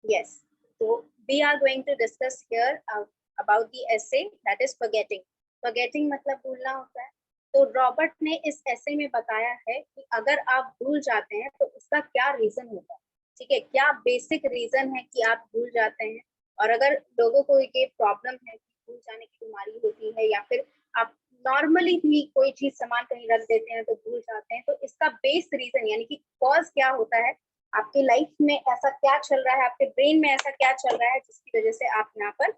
Yes, so we are going to discuss here about the essay that is forgetting. Forgetting मतलब भूलना होता है। तो रॉबर्ट ने इस essay में बताया है कि अगर आप भूल जाते हैं तो उसका क्या रीजन होता है। ठीक है, क्या बेसिक रीजन है कि आप भूल जाते हैं, और अगर लोगों को ये प्रॉब्लम है कि भूल जाने की बीमारी होती है, या फिर आप नॉर्मली भी कोई चीज सामान कहीं रख देते हैं तो भूल जाते हैं, तो इसका बेस रीजन यानी कि कॉज क्या होता है, आपकी लाइफ में ऐसा क्या चल रहा है, आपके ब्रेन में ऐसा क्या चल रहा है जिसकी वजह से आप यहाँ पर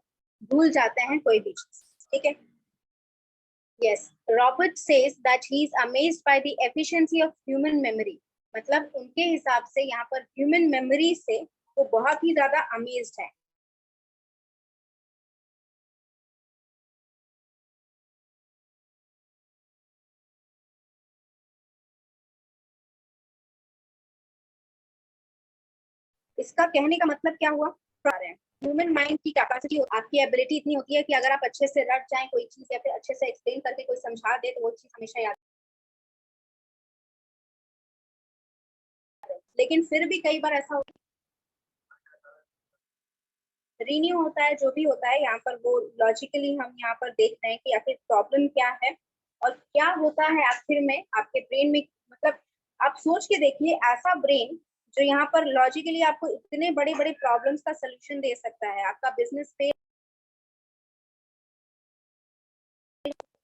भूल जाते हैं कोई भी चीज। ठीक है, yes, Robert says that he is amazed by the efficiency of human memory. मतलब उनके हिसाब से यहाँ पर ह्यूमन मेमोरी से वो बहुत ही ज्यादा अमेज्ड है। इसका कहने का मतलब क्या हुआ, ह्यूमन माइंड की कैपेसिटी, आपकी एबिलिटी इतनी होती है कि अगर आप अच्छे से रट जाएं कोई चीज या फिर अच्छे से एक्सप्लेन करके कोई समझा दे तो वो चीज हमेशा याद। लेकिन फिर भी कई बार ऐसा होता है, रीन्यू होता है, जो भी होता है यहाँ पर वो लॉजिकली हम यहाँ पर देख रहे हैं कि आखिर प्रॉब्लम क्या है और क्या होता है आखिर में आपके ब्रेन में। मतलब आप सोच के देखिए, ऐसा ब्रेन जो यहाँ पर लॉजिकली आपको इतने बड़े बड़े प्रॉब्लम्स का सोल्यूशन दे सकता है, आपका बिजनेस पे या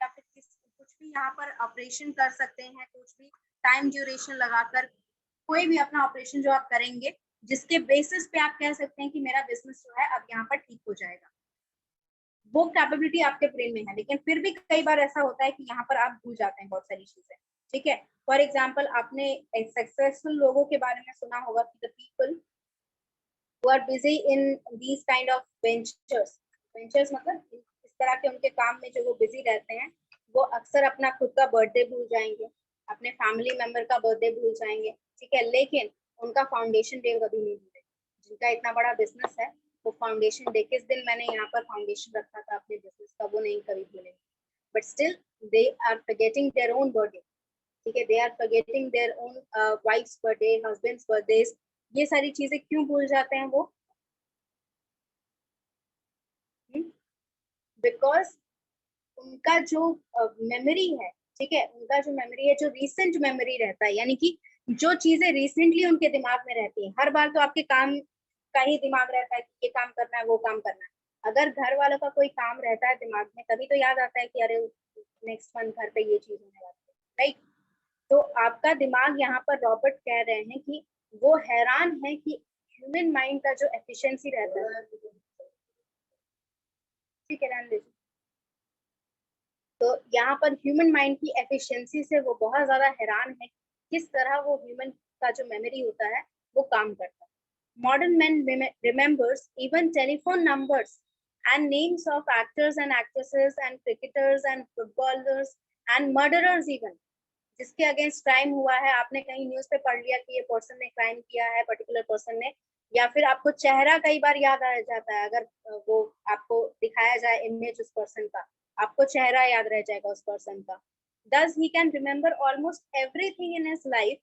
फिर कुछ भी यहाँ पर ऑपरेशन कर सकते हैं, कुछ भी टाइम ड्यूरेशन लगाकर कोई भी अपना ऑपरेशन जो आप करेंगे, जिसके बेसिस पे आप कह सकते हैं कि मेरा बिजनेस जो है अब यहाँ पर ठीक हो जाएगा, वो कैपेबिलिटी आपके ब्रेन में है। लेकिन फिर भी कई बार ऐसा होता है कि यहाँ पर आप भूल जाते हैं बहुत सारी चीजें। ठीक है, फॉर एग्जाम्पल आपने सक्सेसफुल लोगों के बारे में सुना होगा कि the people who are busy in these kind of ventures मतलब इस तरह के उनके काम में जो वो बिजी रहते हैं, वो अक्सर अपना खुद का बर्थडे भूल जाएंगे, अपने फैमिली मेंबर का बर्थडे भूल जाएंगे। ठीक है, लेकिन उनका फाउंडेशन डे कभी नहीं भूलेंगे। जिनका इतना बड़ा बिजनेस है, वो फाउंडेशन डे, किस दिन मैंने यहाँ पर फाउंडेशन रखा था अपने बिजनेस का, वो नहीं कभी भूलेंगे। But still they are forgetting their own birthday. ठीक है, they are forgetting their own wife's birthday, husband's birthday. ये सारी चीजें क्यों भूल जाते हैं वो? बिकॉज उनका जो मेमोरी है, ठीक है, उनका जो मेमोरी है, जो रिसेंट मेमोरी रहता है, यानी कि जो चीजें रिसेंटली उनके दिमाग में रहती है। हर बार तो आपके काम का ही दिमाग रहता है कि ये काम करना है, वो काम करना है। अगर घर वालों का कोई काम रहता है दिमाग में, तभी तो याद आता है कि अरे नेक्स्ट मंथ घर पे ये चीज होने वाली है, राइट। तो आपका दिमाग यहाँ पर रॉबर्ट कह रहे हैं कि वो हैरान है कि ह्यूमन माइंड का जो एफिशिएंसी रहता है। ठीक है, ध्यान दीजिए। तो यहाँ पर ह्यूमन माइंड की एफिशिएंसी से वो बहुत ज्यादा हैरान है किस तरह वो ह्यूमन का जो मेमोरी होता है वो काम करता है। Modern man remembers even telephone numbers and names of actors and actresses and cricketers and footballers and murderers even, जिसके अगेंस्ट क्राइम हुआ है। आपने कहीं न्यूज पे पढ़ लिया कि ये पर्सन ने क्राइम किया है, पर्टिकुलर पर्सन ने, या फिर आपको चेहरा कई बार याद आ जाता है। अगर वो आपको दिखाया जाए इमेज उस पर्सन का, आपको चेहरा याद रह जाएगा उस पर्सन का। Thus he can remember almost everything in his life.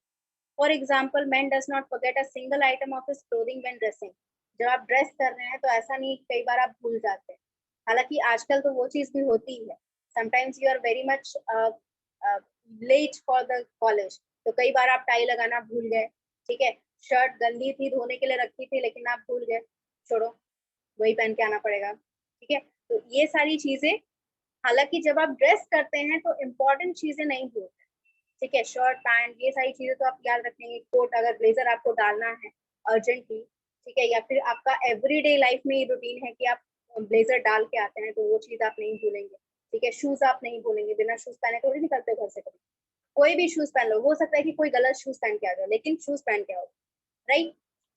For example, man does not forget a single item of his clothing when dressing. जब आप ड्रेस कर रहे हैं तो ऐसा नहीं, कई बार आप भूल जाते हैं। हालांकि आजकल तो वो चीज भी होती है, sometimes you are very much late for the college, तो कई बार आप टाई लगाना भूल गए। ठीक है, शर्ट गंदी थी, धोने के लिए रखी थी, लेकिन आप भूल गए, छोड़ो, वही पहन के आना पड़ेगा। ठीक है, तो ये सारी चीजें, हालांकि जब आप ड्रेस करते हैं तो इम्पोर्टेंट चीजें नहीं भूलते। ठीक है, शर्ट पैंट ये सारी चीजें तो आप याद रखेंगे। कोट, अगर ब्लेजर आपको डालना है अर्जेंटली, ठीक है, या फिर आपका एवरीडे लाइफ में ये रूटीन है कि आप ब्लेजर डाल के आते हैं, तो वो चीज आप नहीं भूलेंगे। ठीक है, शूज आप नहीं भूलेंगे, बिना शूज पहने थोड़ी निकलते घर से कभी। कोई भी शूज पहन लो, हो सकता है कि कोई गलत शूज पहन के आ जाए, लेकिन शूज पहन के आओ, right.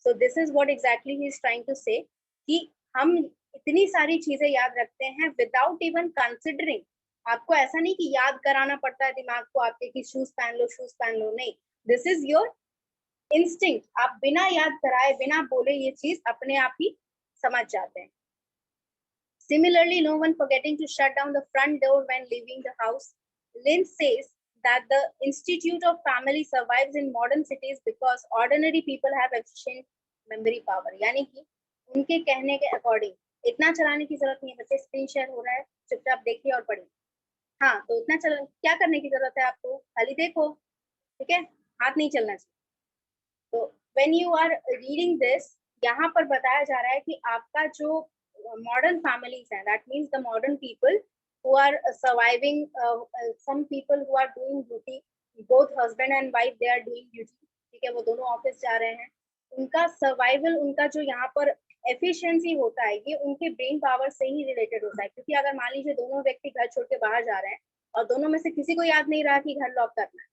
So this is what exactly he is trying to say, कि हम इतनी सारी चीजें याद रखते हैं विदाउट इवन कंसिडरिंग। आपको ऐसा नहीं कि याद कराना पड़ता है दिमाग को आपके कि शूज पहन लो, शूज पहन लो, नहीं, दिस इज योर इंस्टिंक्ट। आप बिना याद कराए, बिना बोले ये चीज अपने आप ही समझ जाते हैं। Similarly, no one forgetting to shut down the front door when leaving the house. Lynn says that the institute of family survives in modern cities because ordinary people have efficient memory power. यानी कि उनके कहने के according. इतना चलाने की जरूरत नहीं है, बच्चे स्क्रीन शेयर हो रहा है, चुपचाप देखिए और पढ़िए। हाँ, तो इतना क्या करने की जरूरत है आपको, खाली देखो, ठीक है, हाथ नहीं चलना चाहिए। तो when you are reading this, यहाँ पर बताया जा रहा है कि आपका जो मॉडर्न फैमिलीज हैं, that means the modern people who are surviving, some people who are doing duty, both husband and wife they are doing duty, ठीक है, वो दोनों ऑफिस जा रहे हैं, उनका सर्वाइवल, उनका जो यहाँ पर एफिशिएंसी होता है, ये उनके ब्रेन पावर से ही रिलेटेड होता है। क्योंकि अगर मान लीजिए दोनों व्यक्ति घर छोड़ के बाहर जा रहे हैं और दोनों में से किसी को याद नहीं रहा कि घर लॉक करना है,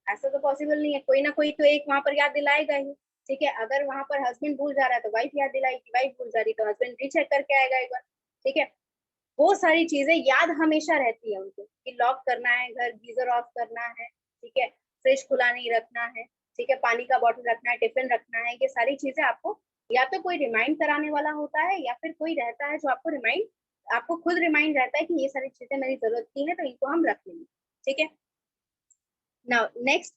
ऐसा तो पॉसिबल नहीं है, कोई ना कोई तो एक वहां पर याद दिलाएगा ही, ठीक है। अगर वहां पर हस्बैंड भूल जा रहा है तो वाइफ याद दिलाएगी, वाइफ भूल जा रही तो हस्बैंड रीचेक करके आएगा एक बार, ठीक है। वो सारी चीजें याद हमेशा रहती है उनको कि लॉक करना है घर, गीजर ऑफ करना है, ठीक है, फ्रिज खुला नहीं रखना है, ठीक है, पानी का बॉटल रखना है, टिफिन रखना है। ये सारी चीजें आपको या तो कोई रिमाइंड कराने वाला होता है या फिर कोई रहता है जो आपको रिमाइंड, आपको खुद रिमाइंड रहता है कि ये सारी चीजें मेरी जरूरत की है तो इनको हम रख लेंगे, ठीक है। Now, next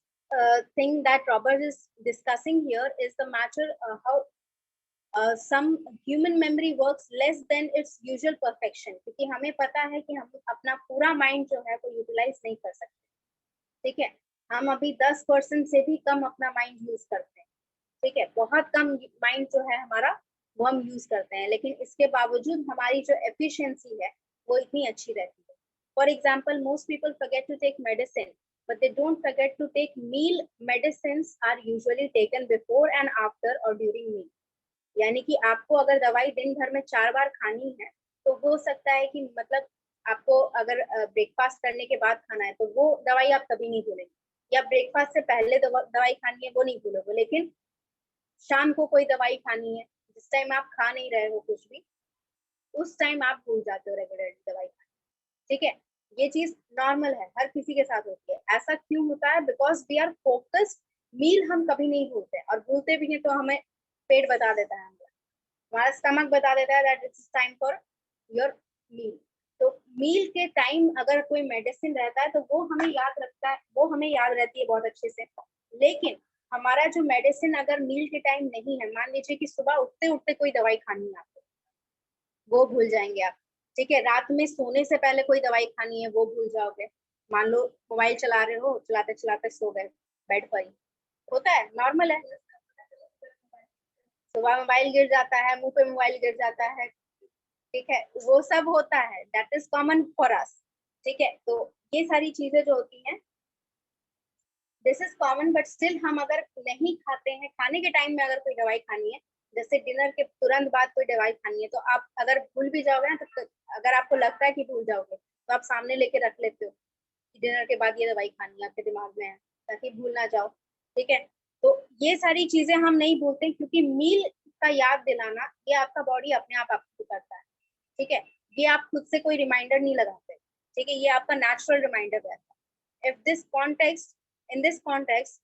thing that Robert is discussing here is the matter how some human memory works less than its usual perfection, क्योंकि हमें पता है कि हम अपना पूरा माइंड जो है वो यूटिलाइज नहीं कर सकते, ठीक है। हम अभी 10% से भी कम अपना माइंड यूज करते हैं, ठीक है, बहुत कम माइंड जो है हमारा वो हम यूज करते हैं, लेकिन इसके बावजूद हमारी जो एफिशिएंसी है वो इतनी अच्छी रहती है। For example, most people forget to take medicine but they don't forget to take meal. Medicines are usually taken before and after or during meal. यानी कि आपको अगर दवाई दिन भर में 4 बार खानी है तो हो सकता है कि मतलब आपको अगर ब्रेकफास्ट करने के बाद खाना है तो वो दवाई आप कभी नहीं भूलेंगे, या ब्रेकफास्ट से पहले दवाई खानी है वो नहीं भूलोगे, लेकिन शाम को कोई दवाई खानी है जिस टाइम आप खा नहीं रहे हो कुछ भी, उस टाइम आप भूल जाते हो रेगुलरली दवाई खानी, ठीक है। ये चीज नॉर्मल है, हर किसी के साथ होती है। ऐसा क्यों होता है? Because we are focused. मील हम कभी नहीं भूलते, और भूलते भी हैं तो हमें पेट बता देता है, हमारा स्टमक बता देता है that it's time for your meal. तो मील के टाइम अगर कोई मेडिसिन रहता है तो वो हमें याद रखता है, वो हमें याद रहती है बहुत अच्छे से। लेकिन हमारा जो मेडिसिन अगर मील के टाइम नहीं है, मान लीजिए कि सुबह उठते उठते कोई दवाई खानी है आपको, वो भूल जाएंगे आप, ठीक है। रात में सोने से पहले कोई दवाई खानी है वो भूल जाओगे। मान लो मोबाइल चला रहे हो, चलाते चलाते सो गए बेड पर ही, होता है, नॉर्मल है। सुबह मोबाइल गिर जाता है, मुंह पे मोबाइल गिर जाता है, ठीक है, वो सब होता है, that is common for us, ठीक है। तो ये सारी चीजें जो होती हैं this is common, but still हम अगर नहीं खाते हैं, खाने के टाइम में अगर कोई दवाई खानी है, जैसे डिनर के तुरंत बाद कोई दवाई खानी है, तो आप अगर भूल भी जाओगे ना, तो अगर आपको लगता है कि भूल जाओगे तो आप सामने लेके रख लेते हो कि डिनर के बाद ये दवाई खानी है, आपके दिमाग में है, ताकि भूल ना जाओ, ठीक है। तो ये सारी चीजें हम नहीं भूलते क्योंकि मील का याद दिलाना ये आपका बॉडी अपने आप आपको करता है, ठीक है। ये आप खुद से कोई रिमाइंडर नहीं लगाते, ठीक है, ये आपका नेचुरल रिमाइंडर रहता है। If this context, in this context,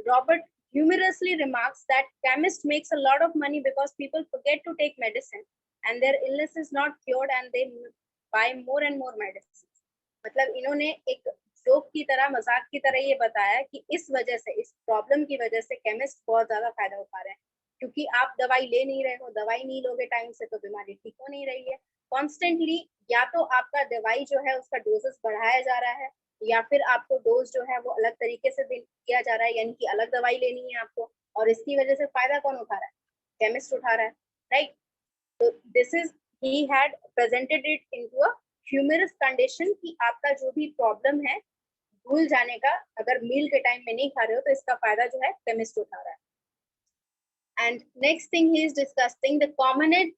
Robert humorously remarks that chemist makes a lot of money because people forget to take medicine and their illness is not cured and they buy more and more medicine. मतलब इन्होंने एक joke की तरह, मजाक की तरह ये बताया कि इस वजह से, इस प्रॉब्लम की वजह से केमिस्ट बहुत ज्यादा फायदा उठा रहे हैं, क्योंकि आप दवाई ले नहीं रहे हो, दवाई नहीं लोगे टाइम से तो बीमारी ठीक हो नहीं रही है। कॉन्स्टेंटली या तो आपका दवाई जो है उसका डोजेस बढ़ाया जा रहा है, या फिर आपको डोज जो है वो अलग तरीके से दिया जा रहा है, यानी कि अलग दवाई लेनी है आपको, और इसकी वजह से फायदा कौन उठा रहा है? केमिस्ट उठा रहा है, राइट। तो this is, he had presented it into a humorous condition कि आपका जो भी प्रॉब्लम है भूल जाने का, अगर मील के टाइम में नहीं खा रहे हो तो इसका फायदा जो है केमिस्ट उठा रहा है। And next thing he is discussing the commonest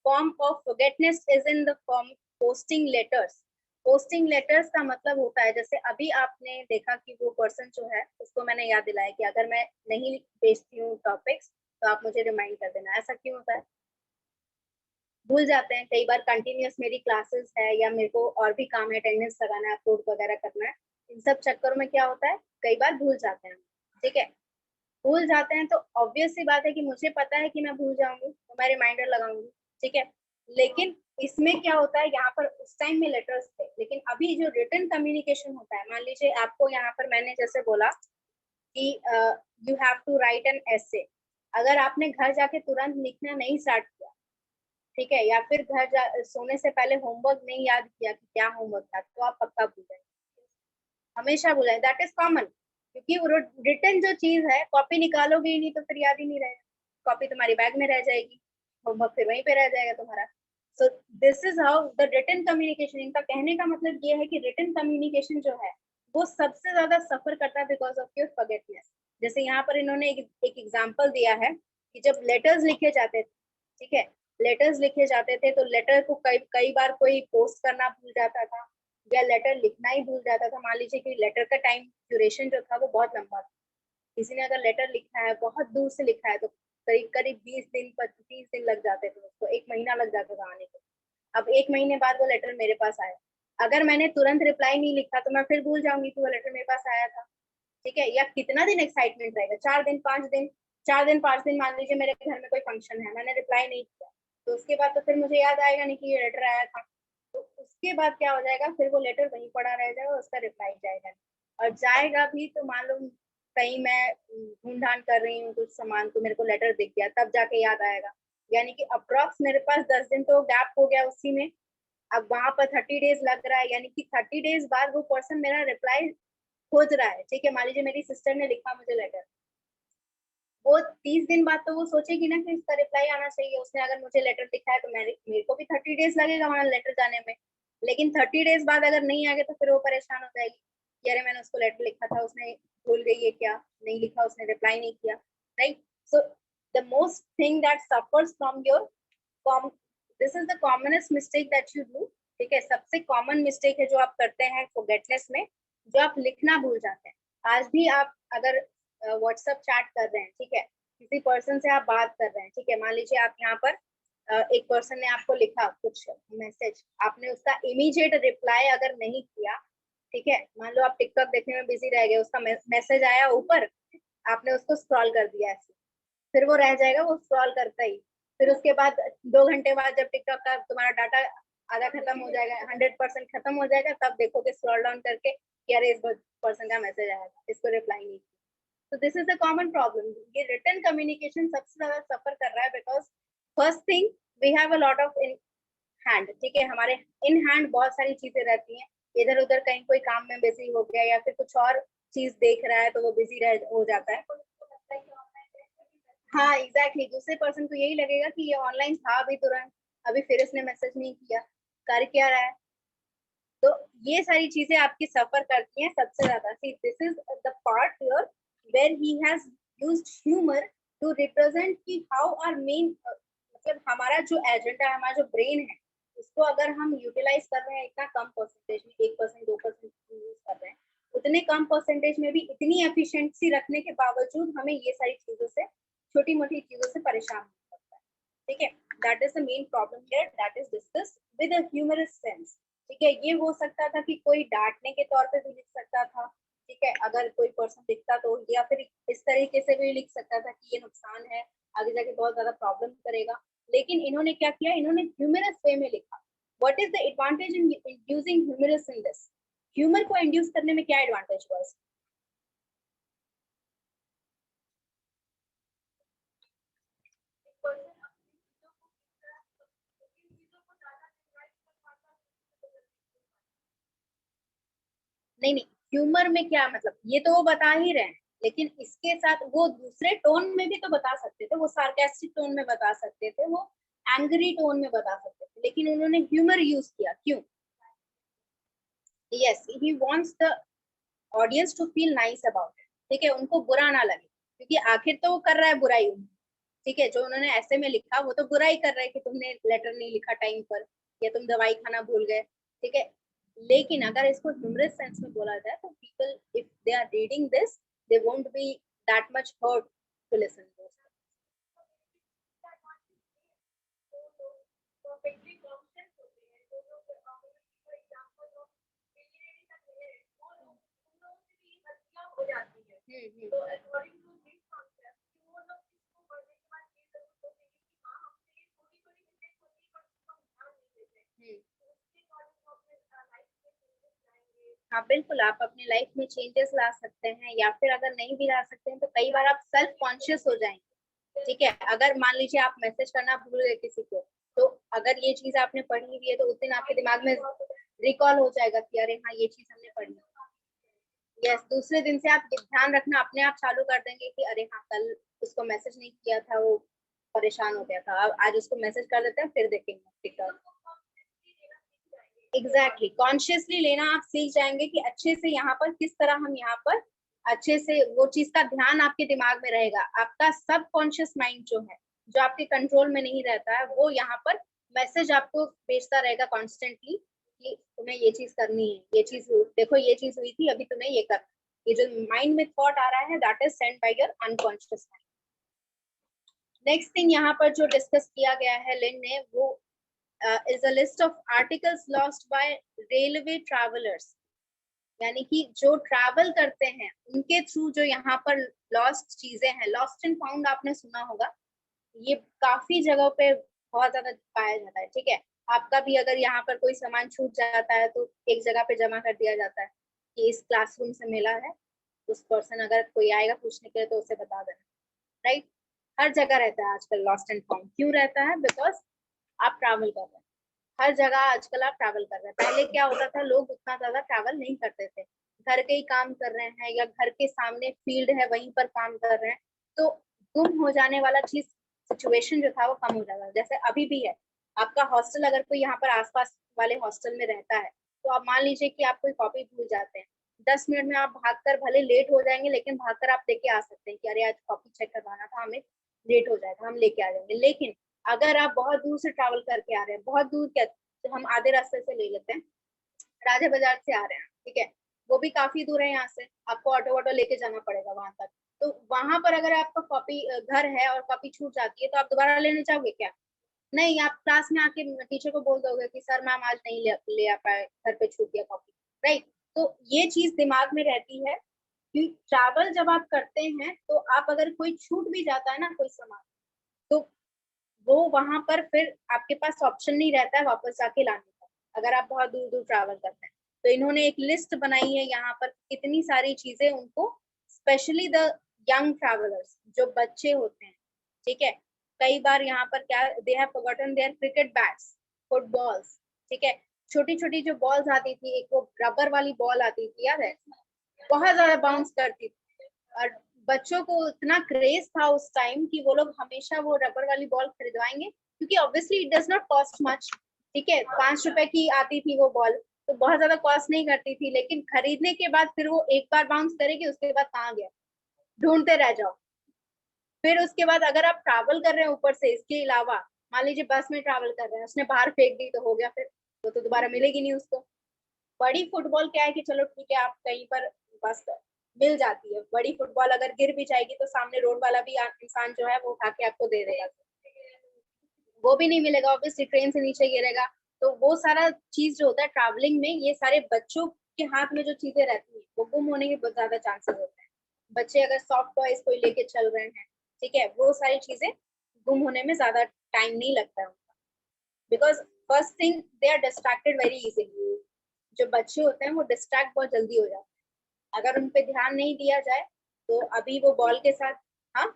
form of forgetfulness is in the form posting letters. Posting letters का मतलब होता है, जैसे अभी आपने देखा कि वो पर्सन जो है उसको मैंने याद दिलाया कि अगर मैं नहीं भेजती हूँ टॉपिक्स तो आप मुझे रिमाइंड कर देना। ऐसा क्यों होता है? भूल जाते हैं कई बार, कंटिन्यूअस मेरी क्लासेस है या मेरे को और भी काम है, अटेंडेंस लगाना है, अपलोड वगैरह करना है, इन सब चक्करों में क्या होता है, कई बार भूल जाते हैं, ठीक है। भूल जाते हैं तो ऑब्वियस सी बात है कि मुझे पता है कि मैं भूल जाऊंगी तो मैं रिमाइंडर लगाऊंगी, ठीक है। लेकिन इसमें क्या होता है, यहाँ पर उस टाइम में लेटर्स थे, लेकिन अभी जो रिटन कम्युनिकेशन होता है, मान लीजिए आपको यहाँ पर मैंने जैसे बोला कि you have to write an essay, अगर आपने घर जाके तुरंत लिखना नहीं स्टार्ट किया, ठीक है, या फिर सोने से पहले होमवर्क नहीं याद किया कि क्या होमवर्क था, तो आप पक्का भूल जाएंगे, हमेशा भूलेंगे। दैट इज कॉमन, क्योंकि रिटर्न जो चीज है, कॉपी निकालोगे ही नहीं तो फिर याद ही नहीं रहेगा, कॉपी तुम्हारी बैग में रह जाएगी, होमवर्क फिर वहीं पे रह जाएगा तुम्हारा। So this is how the written communication. इनका कहने का मतलब ये है कि रिटन कम्युनिकेशन जो है वो सबसे ज्यादा सफर करता है बिकॉज ऑफ योर फॉरगेटनेस। जैसे यहाँ पर इन्होंने एक एग्जांपल दिया है कि जब लेटर्स लिखे जाते थे, ठीक है, लेटर्स लिखे जाते थे तो लेटर को कई कई बार कोई पोस्ट करना भूल जाता था या लेटर लिखना ही भूल जाता था। मान लीजिए कि लेटर का टाइम ड्यूरेशन जो था वो बहुत लंबा था, किसी ने अगर लेटर लिखा है, बहुत दूर से लिखा है, तो करीब करीब 20 दिन 25 दिन लग जाते थे उसको, 1 महीना लग जाता था आने को। अब 1 महीने बाद वो लेटर मेरे पास आया, अगर मैंने तुरंत रिप्लाई नहीं लिखा तो मैं फिर भूल जाऊंगी कि वो लेटर मेरे पास आया था, ठीक है। या कितना दिन एक्साइटमेंट रहेगा, 4 दिन 5 दिन, 4 दिन 5 दिन, मान लीजिए मेरे घर में कोई फंक्शन है, मैंने रिप्लाई नहीं किया, तो उसके बाद तो फिर मुझे याद आएगा नहीं कि ये लेटर आया था, तो उसके बाद क्या हो जाएगा, फिर वो लेटर वहीं पड़ा रह जाएगा, उसका रिप्लाई जाएगा नहीं। और जाएगा भी तो मान लो कहीं मैं ढूंढ कर रही हूँ कुछ सामान, तो मेरे को लेटर दिख गया, तब जाके याद आएगा, यानी कि अप्रोक्स मेरे पास 10 दिन तो गैप हो गया उसी में। अब वहां पर 30 डेज लग रहा है, यानी कि 30 डेज बाद वो पर्सन मेरा रिप्लाई खोज रहा है, ठीक है। मान लीजिए मेरी सिस्टर ने लिखा मुझे लेटर, वो 30 दिन बाद तो वो सोचेगी ना कि इसका रिप्लाई आना चाहिए, उसने अगर मुझे लेटर लिखा है तो मेरे को भी 30 डेज लगेगा वहां लेटर जाने में। लेकिन 30 डेज बाद अगर नहीं आ गए तो फिर वो परेशान हो जाएगी कि अरे मैंने उसको लेटर लिखा था, उसने भूल गई है क्या, नहीं लिखा, उसने रिप्लाई नहीं किया, right. So the most thing that suffers from your this is the commonest mistake that you do, ठीक है। सबसे कॉमन मिस्टेक है जो आप करते हैं फॉरगेटनेस में, जो आप लिखना भूल जाते हैं। आज भी आप अगर व्हाट्सएप चैट कर रहे हैं, ठीक है, किसी पर्सन से आप बात कर रहे हैं, ठीक है, मान लीजिए आप यहाँ पर एक पर्सन ने आपको लिखा कुछ मैसेज, आपने उसका इमीडिएट रिप्लाई अगर नहीं किया, ठीक है, मान लो आप टिकटॉक देखने में बिजी रह गए, उसका मैसेज आया ऊपर, आपने उसको स्क्रॉल कर दिया ऐसे, फिर वो रह जाएगा वो स्क्रॉल करता ही। फिर उसके बाद 2 घंटे बाद जब टिकटॉक का तुम्हारा डाटा आधा खत्म हो जाएगा, 100% खत्म हो जाएगा, तब देखोगे स्क्रॉल डाउन करके कि अरे इस पर्सन का मैसेज आया था, इसको रिप्लाई नहीं किया। तो this is the common problem, ये रिटर्न कम्युनिकेशन सबसे ज्यादा सफर कर रहा है because first thing we have a lot of in hand, ठीक है, हमारे इन हैंड बहुत सारी चीजें रहती हैं, इधर उधर कहीं कोई काम में बिजी हो गया या फिर कुछ और चीज देख रहा है तो वो बिजी रह हो जाता है। हाँ एग्जैक्टली, दूसरे पर्सन को यही लगेगा कि ये ऑनलाइन था अभी तुरंत, अभी फिर इसने मैसेज नहीं किया, कर क्या रहा है। तो ये सारी चीजें आपकी सफर करती हैं सबसे ज्यादा। See this is the part here where he has used humour to represent कि हाउ आर मेन, मतलब हमारा जो एजेंडा है, हमारा जो ब्रेन है, उसको अगर हम यूटिलाइज कर रहे हैं इतना कम परसेंटेज में, 1% 2% यूज कर रहे हैं, उतने कम परसेंटेज में भी इतनी एफिशिएंसी रखने के बावजूद हमें ये सारी चीजों से, छोटी मोटी चीजों से परेशान होना पड़ता है, ठीक है। That is the main problem here, that is discussed with a humorous sense, ठीक है। ये हो सकता था कि कोई डांटने के तौर पे भी लिख सकता था, ठीक है, अगर कोई पर्सन लिखता तो, या फिर इस तरीके से भी लिख सकता था कि ये नुकसान है, आगे जाके बहुत ज्यादा प्रॉब्लम करेगा। लेकिन इन्होंने क्या किया, इन्होंने ह्यूमरस वे में लिखा। What is the advantage in using humorous in this, humour को इंड्यूस करने में क्या एडवांटेज हुआ इसका? नहीं नहीं, ह्यूमर में क्या मतलब, ये तो वो बता ही रहे हैं, लेकिन इसके साथ वो दूसरे टोन में भी तो बता सकते थे, वो सार्केस्टिक टोन में बता सकते थे, वो एंग्री टोन में बता सकते थे, लेकिन उन्होंने ह्यूमर यूज किया, क्यों? Yes, he wants the audience to feel nice about it, ठीक है, उनको बुरा ना लगे, क्योंकि आखिर तो वो कर रहा है बुराई, ठीक है, जो उन्होंने ऐसे में लिखा वो तो बुराई कर रहा है कि तुमने लेटर नहीं लिखा टाइम पर, या तुम दवाई खाना भूल गए, ठीक है। लेकिन अगर इसको ह्यूमरस सेंस में बोला जाए तो people if they are reading this, they won't be that much hurt to listen this. हाँ बिल्कुल, आप अपनी लाइफ में चेंजेस ला सकते हैं, या फिर अगर नहीं भी ला सकते हैं तो कई बार आप सेल्फ कॉन्शियस हो जाएंगे, ठीक है, अगर मान लीजिए आप मैसेज करना भूल गए किसी को, तो अगर ये चीज आपने पढ़ी हुई है तो उस दिन आपके दिमाग में रिकॉल हो जाएगा कि अरे हाँ ये चीज हमने पढ़ी। यस, दूसरे दिन से आप ध्यान रखना अपने आप चालू कर देंगे कि अरे हाँ कल उसको मैसेज नहीं किया था, वो परेशान हो गया था, अब आज उसको मैसेज कर देते हैं फिर देखेंगे टिकटॉक। एग्जैक्टली, कॉन्शियसली लेना आप सीख जाएंगे कि अच्छे से यहाँ पर किस तरह हम यहाँ पर अच्छे से वो चीज का ध्यान आपके दिमाग में रहेगा। आपका सब कॉन्शियस माइंड जो है, जो आपके कंट्रोल में नहीं रहता है, वो यहाँ पर मैसेज आपको भेजता रहेगा कॉन्स्टेंटली कि तुम्हें ये चीज करनी है, ये चीज देखो ये चीज हुई थी, अभी तुम्हें ये करना। ये जो माइंड में थॉट आ रहा है that is send by your unconscious mind. Next thing यहाँ पर जो डिस्कस किया गया है लिन ने, वो is a list of articles lost by railway travelers, यानी कि जो ट्रैवल करते हैं उनके थ्रू जो यहाँ पर लॉस्ट चीजें हैं, लॉस्ट एंड फाउंड आपने सुना होगा, ये काफी जगहों पे बहुत ज्यादा पाया जाता है। ठीक है, आपका भी अगर यहाँ पर कोई सामान छूट जाता है तो एक जगह पे जमा कर दिया जाता है कि इस क्लासरूम से मिला है, उस पर्सन अगर कोई आएगा पूछने के लिए तो उसे बता देना। राइट, हर जगह रहता है आजकल लॉस्ट एंड फाउंड। क्यों रहता है? बिकॉज आप ट्रैवल कर रहे हैं, हर जगह आजकल आप ट्रैवल कर रहे हैं। पहले क्या होता था, लोग उतना ज्यादा ट्रैवल नहीं करते थे, घर के ही काम कर रहे हैं या घर के सामने फील्ड है वहीं पर काम कर रहे हैं, तो गुम हो जाने वाला चीज सिचुएशन जो था वो कम हो जाता है। जैसे अभी भी है, आपका हॉस्टल अगर कोई यहाँ पर आसपास वाले हॉस्टल में रहता है, तो आप मान लीजिए कि आप कोई कॉपी भूल जाते हैं, 10 मिनट में आप भागकर, भले लेट हो जाएंगे लेकिन भागकर आप लेके आ सकते हैं कि अरे आज कॉपी चेक करवाना था हमें, लेट हो जाएगा, हम लेके आ जाएंगे। लेकिन अगर आप बहुत दूर से ट्रैवल करके आ रहे हैं, बहुत दूर क्या, तो हम आधे रास्ते से ले लेते हैं, राजा बाजार से आ रहे हैं, ठीक है, वो भी काफी दूर है यहाँ से, आपको ऑटो वाटो लेके जाना पड़ेगा वहां तक। तो वहां पर अगर आपका कॉपी घर है और कॉपी छूट जाती है तो आप दोबारा लेने जाओगे क्या? नहीं, आप क्लास में आके टीचर को बोल दोगे कि सर मैम आज नहीं ले आ पाए, घर पे छूट गया कॉपी। राइट, तो ये चीज दिमाग में रहती है कि ट्रैवल जब आप करते हैं तो आप अगर कोई छूट भी जाता है ना कोई सामान, तो वो वहां पर फिर आपके पास ऑप्शन नहीं रहता है वापस जाके लाने का, अगर आप बहुत दूर दूर ट्रैवल करते हैं। तो इन्होंने एक लिस्ट बनाई है यहाँ पर, कितनी सारी चीजें उनको, स्पेशली द यंग ट्रैवलर्स, जो बच्चे होते हैं, ठीक है, कई बार यहाँ पर क्या, they have forgotten their cricket bats, footballs, ठीक है, छोटी छोटी जो बॉल्स आती थी, एक वो रबर वाली बॉल आती थी, याद है, बहुत ज्यादा बाउंस करती थी, और बच्चों को इतना क्रेज था उस टाइम कि वो लोग हमेशा वो रबर वाली बॉल खरीदवाएंगे, क्योंकि obviously it does not cost much. ठीक है, 5 रुपए की आती थी वो बॉल, तो बहुत ज्यादा कॉस्ट नहीं करती थी, लेकिन खरीदने के बाद फिर वो एक बार बाउंस करेगी, उसके बाद कहाँ गया, ढूंढते रह जाओ। फिर उसके बाद अगर आप ट्रैवल कर रहे हैं ऊपर से, इसके अलावा मान लीजिए बस में ट्रैवल कर रहे हैं, उसने बाहर फेंक दी तो हो गया, फिर वो तो दोबारा मिलेगी नहीं उसको। बड़ी फुटबॉल क्या है कि चलो ठीक है, आप कहीं पर बस मिल जाती है, बड़ी फुटबॉल अगर गिर भी जाएगी तो सामने रोड वाला भी इंसान जो है वो उठा के आपको दे देगा, वो भी नहीं मिलेगा, ऑब्वियसली ट्रेन से नीचे गिरेगा। तो वो सारा चीज जो होता है ट्रैवलिंग में, ये सारे बच्चों के हाथ में जो चीजें रहती है वो गुम होने के बहुत ज्यादा चांसेस होते हैं। बच्चे अगर सॉफ्ट टॉयज कोई लेके चल रहे हैं, ठीक है, वो सारी चीजें गुम होने में ज्यादा टाइम नहीं लगता है उनका, because first thing they are distracted very easily. जो बच्चे होते हैं वो डिस्ट्रैक्ट बहुत जल्दी हो जाते हैं, अगर उन पे ध्यान नहीं दिया जाए तो अभी वो बॉल के साथ, हाँ,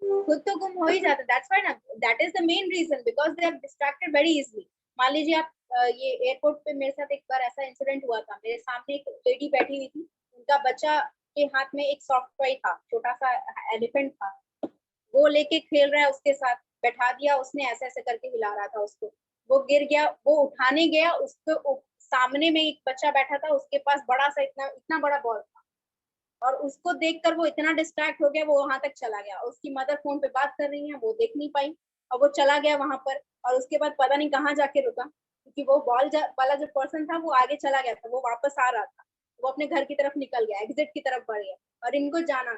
खुद तो गुम हो ही जाता है, दैट्स व्हाई ना, that is the main reason, because they are distracted very easily. मान लीजिए आप ये एयरपोर्ट पे मेरे साथ एक बार ऐसा इंसिडेंट हुआ था, मेरे सामने एक लेडी बैठी हुई थी, उनका बच्चा के हाथ में एक सॉफ्ट टॉय था, छोटा सा एलिफेंट था, वो लेके खेल रहा है उसके साथ, बैठा दिया उसने, ऐसे ऐसे करके हिला रहा था उसको, वो गिर गया, वो उठाने गया, उसको सामने में एक बच्चा बैठा था, उसके पास बड़ा सा इतना इतना बड़ा बॉल था, और उसको देखकर वो इतना डिस्ट्रैक्ट हो गया, वो वहां तक चला गया, उसकी मदर फोन पे बात कर रही है, वो देख नहीं पाई, और वो चला गया वहां पर, और उसके बाद पता नहीं कहाँ जाके रुका, क्योंकि वो बॉल वाला जो पर्सन था वो आगे चला गया था, वो वापस आ रहा था, वो अपने घर की तरफ निकल गया, एग्जिट की तरफ बढ़ गया, और इनको जाना,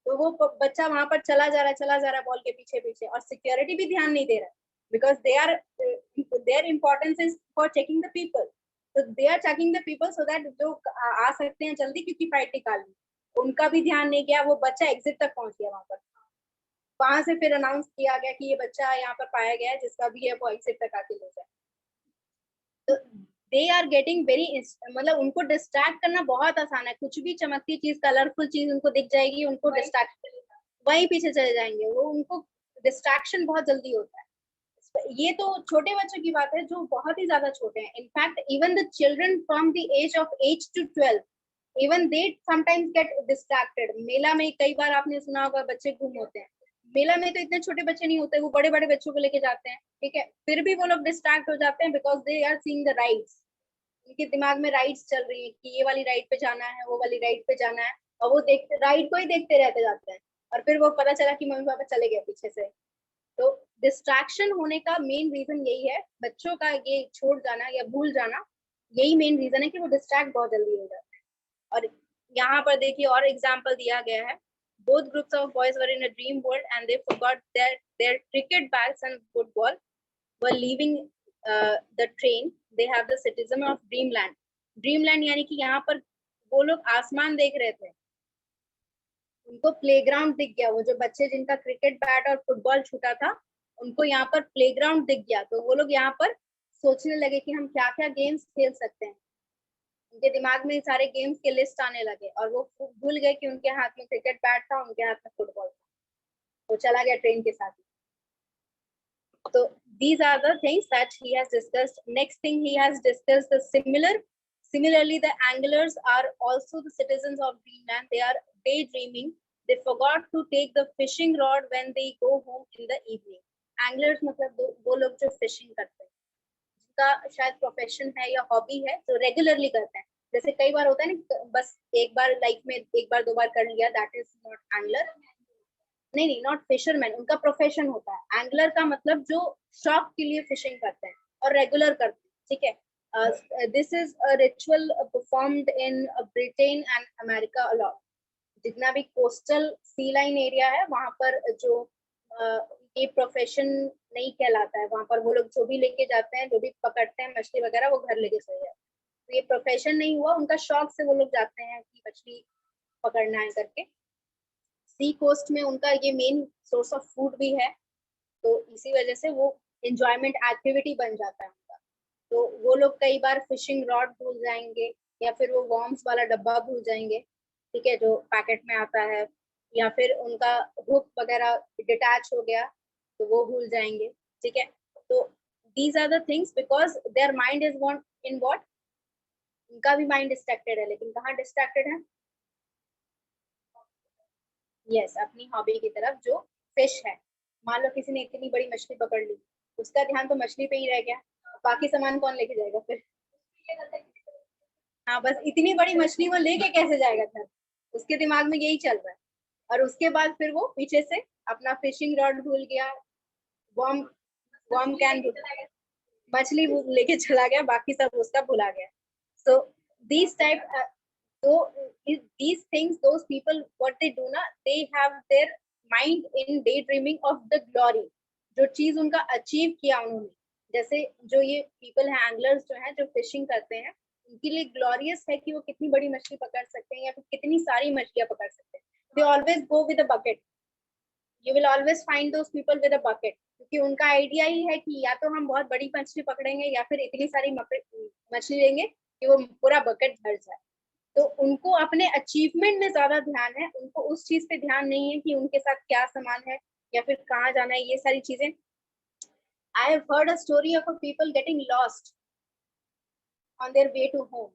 तो वो बच्चा वहां पर चला जा रहा है बॉल के पीछे पीछे, और सिक्योरिटी भी ध्यान नहीं दे रहा है, because their importance is for checking the people, तो they are checking the people so that जो आ सकते हैं जल्दी, क्योंकि फ्लाइट निकालनी, उनका भी ध्यान नहीं गया, वो बच्चा एग्जिट तक पहुंच गया वहां पर, वहां से फिर अनाउंस किया गया कि ये बच्चा यहाँ पर पाया गया है, जिसका भी है वो एग्जिट तक आके ले जाए। तो दे आर गेटिंग वेरी, मतलब उनको डिस्ट्रैक्ट करना बहुत आसान है, कुछ भी चमकती चीज, कलरफुल चीज उनको दिख जाएगी, उनको डिस्ट्रैक्ट, वहीं पीछे चले जाएंगे, वो उनको डिस्ट्रैक्शन बहुत जल्दी होता है। ये तो छोटे बच्चों की बात है जो बहुत ही ज्यादा छोटे हैं। In fact even the children from the age of 8 to 12 even they sometimes get distracted. मेला में कई बार आपने सुना होगा बच्चे गुम होते हैं। मेला में तो इतने छोटे बच्चे नहीं होते, वो बड़े बड़े बच्चों को लेके जाते हैं, ठीक है, फिर भी वो लोग डिस्ट्रैक्ट हो जाते हैं because they are seeing the rides. उनके दिमाग में राइड्स चल रही है कि ये वाली राइड पे जाना है, वो वाली राइड पे जाना है, और वो देखते राइड को ही देखते रहते जाते हैं, और फिर वो पता चला कि मम्मी पापा चले गए पीछे से। तो डिस्ट्रैक्शन होने का मेन रीजन यही है, बच्चों का ये छोड़ जाना या भूल जाना, यही मेन रीजन है कि वो डिस्ट्रैक्ट बहुत जल्दी हो जाते हैं। और यहाँ पर देखिए और एग्जाम्पल दिया गया है, both groups of boys were in a dream world and they forgot their cricket bats and football were leaving the train. They have the citizen of dreamland. dreamland यानी कि यहाँ पर वो लोग आसमान देख रहे थे, उनको प्लेग्राउंड दिख गया, वो जो बच्चे जिनका क्रिकेट बैट और फुटबॉल छूटा था उनको यहाँ पर प्लेग्राउंड दिख गया, तो वो लोग यहाँ पर सोचने लगे कि हम क्या क्या गेम्स खेल सकते हैं। उनके दिमाग में सारे गेम्स के लिस्ट आने लगे और वो भूल गए कि उनके हाथ में क्रिकेट बैट था, उनके हाथ में फुटबॉल था, वो चला गया ट्रेन के साथ। So these are the things that he has discussed. Next thing he has discussed the similarly the anglers are also the citizens of Greenland. They are daydreaming. They forgot to take the fishing rod when they go home in the evening. Anglers मतलब वो लोग जो fishing करते हैं, जिनका शायद profession है या हॉबी है, जो रेगुलरली करते हैं। जैसे कई बार होता है ना, बस एक बार लाइफ में एक बार दो बार कर लिया, दैट इज नॉट एंगलर। नहीं नहीं, नॉट फिशरमैन, उनका प्रोफेशन होता है। एंगलर का मतलब जो शौक के लिए फिशिंग करते हैं और रेगुलर करते हैं, ठीक है। This is a ritual performed in Britain and America a lot. जितना भी कोस्टल सी लाइन एरिया है वहां पर जो ये प्रोफेशन नहीं कहलाता है, वहां पर वो लोग जो भी लेके जाते हैं, जो भी पकड़ते हैं मछली वगैरह, वो घर लेके चले जाते हैं। तो ये प्रोफेशन नहीं हुआ, उनका शौक से वो लोग जाते हैं कि मछली पकड़ना है करके। सी कोस्ट में उनका ये मेन सोर्स ऑफ फूड भी है, तो इसी वजह से वो एंजॉयमेंट एक्टिविटी बन जाता है उनका। तो वो लोग कई बार फिशिंग रॉड भूल जाएंगे, या फिर वो वॉर्म्स वाला डब्बा भूल जाएंगे, ठीक है, जो पैकेट में आता है, या फिर उनका हुक वगैरह डिटैच हो गया तो वो भूल जाएंगे, ठीक है। तो these are the things because their mind is want in what, उनका भी माइंड डिस्ट्रैक्टेड है, लेकिन कहाँ डिस्ट्रैक्टेड है? यस, अपनी हॉबी की तरफ जो फिश है। मान लो किसी ने इतनी बड़ी मछली पकड़ ली, उसका ध्यान तो मछली पे ही रह गया, बाकी सामान कौन लेके जाएगा फिर? हाँ, बस इतनी बड़ी मछली वो लेके कैसे जाएगा घर, उसके दिमाग में यही चल रहा है। और उसके बाद फिर वो पीछे से अपना फिशिंग रॉड भूल गया, वॉर्म वॉर्म कैन भूल, मछली लेके चला गया, बाकी सब उसका भुला गया। So these type, so these things, those people what they do na, they have their mind in daydreaming of the glory, जो चीज उनका अचीव किया उन्होंने। जैसे जो ये पीपल है, एंगलर्स जो है, जो फिशिंग करते हैं, उनके लिए ग्लोरियस है कि वो कितनी बड़ी मछली पकड़ सकते हैं या फिर कितनी सारी मछलियां पकड़ सकते हैं। They always go with a bucket, you will always find those people with a bucket, क्योंकि उनका आइडिया ही है कि या तो हम बहुत बड़ी मछली पकड़ेंगे या फिर इतनी सारी मछली लेंगे कि वो पूरा बकेट भर जाए। तो उनको अपने अचीवमेंट में ज्यादा ध्यान है, उनको उस चीज पे ध्यान नहीं है कि उनके साथ क्या सामान है या फिर कहाँ जाना है, ये सारी चीजें। I have heard a story of a people getting lost on their way to home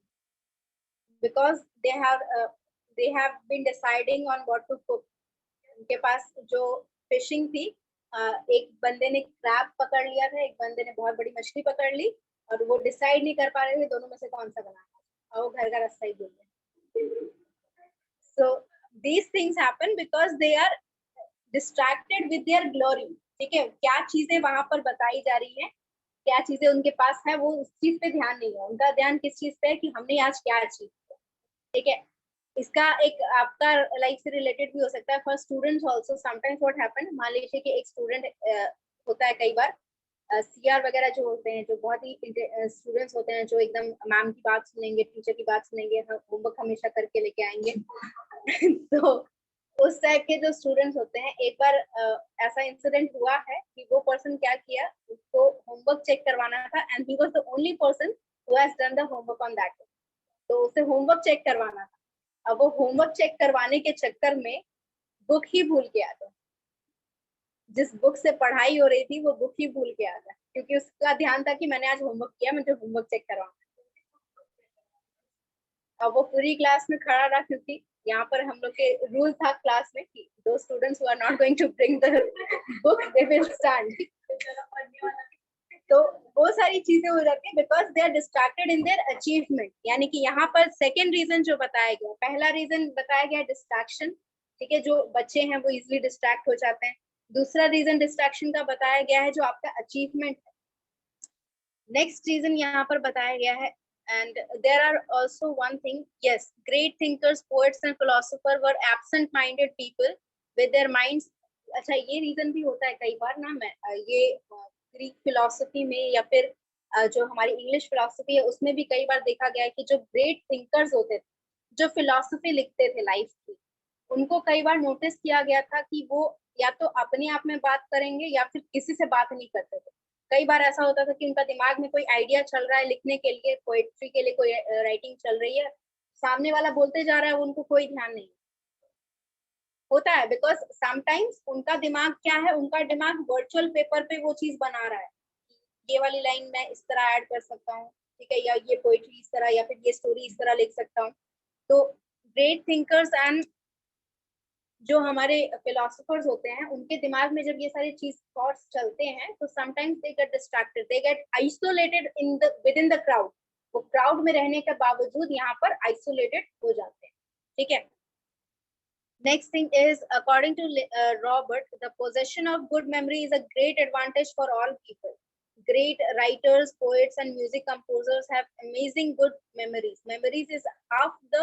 because they have been deciding on what to cook. उनके पास जो फिशिंग थी, एक बंदे ने क्रैब पकड़ लिया था, एक बंदे ने बहुत बड़ी मछली पकड़ ली, और वो डिसाइड नहीं कर पा रहे थे दोनों में से कौन सा बनाना है, और वो घर का रास्ता ही भूल गए। So these things happen because they are distracted with their glory, ठीक है। क्या चीजें वहां पर बताई जा रही है, क्या चीजें उनके पास है, वो उस चीज पे ध्यान नहीं है, उनका ध्यान किस चीज पे है कि हमने आज क्या अचीव किया, ठीक है। इसका एक आपका लाइफ से रिलेटेड भी हो सकता है। For students also sometimes what happen, मान लीजिए कि एक स्टूडेंट होता है, कई बार सीआर वगैरह जो होते हैं, जो बहुत ही स्टूडेंट्स होते हैं जो एकदम मैम की बात सुनेंगे, टीचर की बात सुनेंगे, होमवर्क हमेशा करके लेके आएंगे। तो उस टाइप के जो स्टूडेंट्स होते हैं, एक बार ऐसा इंसिडेंट हुआ है कि वो पर्सन क्या किया, उसको होमवर्क चेक करवाना था and he was the only person who has done the homework on that day. तो उसे होमवर्क चेक करवाना था। अब वो होमवर्क चेक करवाने के चक्कर में बुक ही भूल के आता, जिस बुक से पढ़ाई हो रही थी वो बुक ही भूल के आता, क्योंकि उसका ध्यान था कि मैंने आज होमवर्क किया, मुझे होमवर्क चेक करवाना। अब वो पूरी क्लास में खड़ा रहा, क्योंकि यहाँ पर हम लोग के रूल था क्लास में कि दो students who are not going to bring the book they will stand. तो वो सारी चीजें हो जाती है because they are distracted in their achievement. यानी कि यहाँ पर सेकेंड रीजन जो बताया गया, पहला रीजन बताया गया डिस्ट्रैक्शन, ठीक है, जो बच्चे हैं वो इजिली डिस्ट्रैक्ट हो जाते हैं। दूसरा रीजन डिस्ट्रैक्शन का बताया गया है जो आपका अचीवमेंट है। नेक्स्ट रीजन यहाँ पर बताया गया है, and there are also one thing, yes, great thinkers, poets and philosophers were absent minded people with their minds। अच्छा, ये रीजन भी होता है कई बार ना, मैं ये ग्रीक फिलोसफी में या फिर जो हमारी इंग्लिश फिलोसफी है उसमें भी कई बार देखा गया है कि जो ग्रेट थिंकर्स होते थे, जो फिलोसफी लिखते थे लाइफ की, उनको कई बार नोटिस किया गया था कि वो या तो अपने आप में बात करेंगे या फिर किसी से बात नहीं करते थे। कई बार ऐसा होता था कि उनका दिमाग में कोई आइडिया चल रहा है लिखने के लिए, पोएट्री के लिए कोई राइटिंग चल रही है, सामने वाला बोलते जा रहा है, उनको कोई ध्यान नहीं होता है। बिकॉज समटाइम्स उनका दिमाग क्या है, उनका दिमाग वर्चुअल पेपर पे वो चीज बना रहा है, ये वाली लाइन मैं इस तरह ऐड कर सकता हूँ, ठीक है, या ये पोएट्री इस तरह, या फिर ये स्टोरी इस तरह लिख सकता हूँ। तो ग्रेट थिंकर्स एंड जो हमारे फिलोसोफर्स होते हैं, उनके दिमाग में जब ये सारी चीज थॉट्स चलते हैं तो sometimes they get distracted, they get isolated in the with in the crowd. वो क्राउड में रहने के बावजूद यहाँ पर आइसोलेटेड हो जाते हैं, ठीक है। Next thing is, according to Robert, the possession of good memory is a great advantage for all people. Great writers, poets, and music composers have amazing good memories. Memories is half the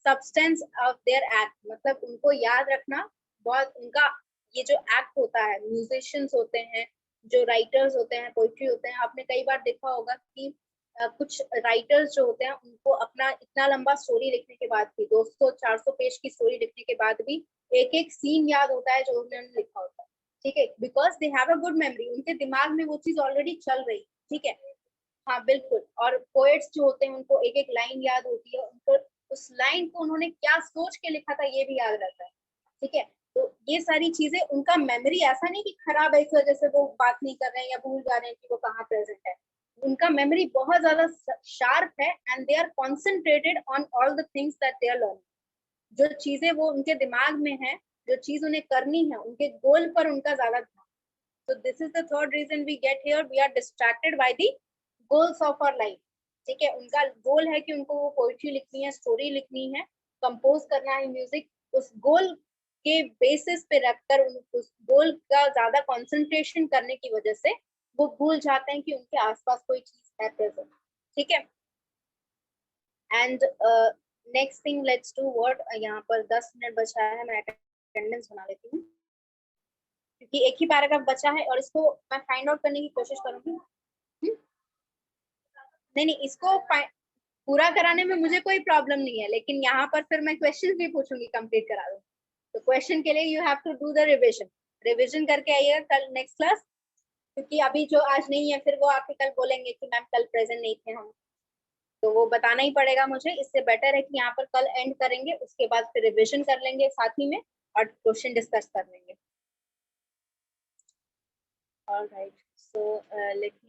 substance of their act। मतलब उनको याद रखना बहुत, उनका ये जो act होता है, म्यूजिशियंस होते हैं, जो राइटर्स होते हैं, पोइट्री होते हैं, आपने कई बार देखा होगा कि कुछ राइटर्स जो होते हैं उनको अपना इतना लंबा स्टोरी लिखने के बाद भी, 200-400 पेज की स्टोरी लिखने के बाद भी एक एक सीन याद होता है जो उन्होंने लिखा होता है, ठीक है, because they have a good memory, उनके दिमाग में वो चीज ऑलरेडी चल रही, ठीक है। हाँ बिल्कुल। और पोएट्स जो होते हैं उनको एक एक लाइन याद होती है, उनको उस लाइन को उन्होंने क्या सोच के लिखा था ये भी याद रहता है, ठीक है। तो ये सारी चीजें, उनका मेमोरी ऐसा नहीं कि खराब है इस वजह से वो बात नहीं कर रहे हैं या भूल जा रहे हैं कि वो कहाँ प्रेजेंट है। उनका मेमोरी बहुत ज्यादा शार्प है and they are concentrated on all the things that they are learning. जो चीजें वो उनके दिमाग में है, जो चीज उन्हें करनी है, उनके गोल पर उनका ज्यादा ध्यान। So this is the third reason we get here, we are distracted by the goals of our life, ठीक है। उनका गोल है कि उनको वो पोइट्री लिखनी है, स्टोरी लिखनी है, कंपोज करना है म्यूजिक, उस गोल के बेसिस पे रखकर उस गोल का ज्यादा कंसंट्रेशन करने की वजह से वो भूल जाते हैं कि उनके आसपास कोई चीज है प्रेजेंट, ठीक है। And next thing, let's do what, यहाँ पर 10 मिनट बचा है, मैं अटेंडेंस बना लेती हूँ क्योंकि एक ही पैराग्राफ बचा है और इसको मैं फाइंड आउट करने की कोशिश करूंगी। नहीं नहीं, इसको पूरा कराने में मुझे कोई प्रॉब्लम नहीं है, लेकिन यहाँ पर फिर मैं क्वेश्चन भी पूछूंगी, कंप्लीट करा दो। तो क्वेश्चन के लिए you have to do the revision, revision करके आइएगा कल नेक्स्ट क्लास, क्योंकि अभी जो आज नहीं है फिर वो आपके कल बोलेंगे कि मैम कल प्रेजेंट नहीं थे हम, तो वो बताना ही पड़ेगा मुझे। इससे बेटर है कि यहाँ पर कल एंड करेंगे, उसके बाद फिर रिविजन कर लेंगे साथ ही में और क्वेश्चन डिस्कस कर लेंगे। All right, so let me